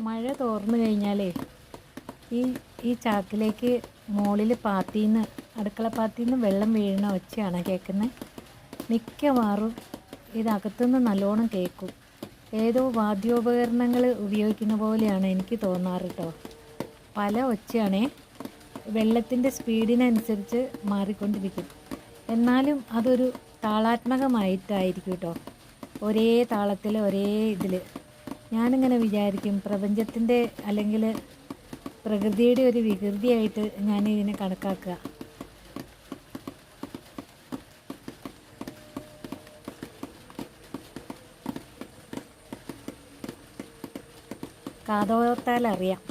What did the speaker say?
മഴ തോർന്നു കഴിഞ്ഞാലേ ഈ ഈ ചാക്കിലേക്ക് മുകളിൽ പാത്തിന്ന് അടുക്കള പാത്തിന്ന് വെള്ളം വീഴുന്ന ഒച്ചയാണ് കേൾക്കുന്നത്. മിക്കവാറും ഇതകത്തുനിന്ന് നല്ലോണം കേൾക്കും. ഏതോ വാദ്യോപകരണങ്ങൾ ഉപയോഗിക്കുന്ന പോലെയാണ് എനിക്ക് തോന്നാറ് കേട്ടോ. പല ഒച്ചയാണേ, വെള്ളത്തിൻ്റെ സ്പീഡിനനുസരിച്ച് മാറിക്കൊണ്ടിരിക്കും. എന്നാലും അതൊരു താളാത്മകമായിട്ടായിരിക്കും കേട്ടോ, ഒരേ താളത്തിൽ ഒരേ ഇതിൽ. ഞാനിങ്ങനെ വിചാരിക്കും, പ്രപഞ്ചത്തിൻ്റെ അല്ലെങ്കിൽ പ്രകൃതിയുടെ ഒരു വികൃതിയായിട്ട് ഞാൻ ഇതിനെ കണക്കാക്കുക. കാതോർത്താൽ അറിയാം.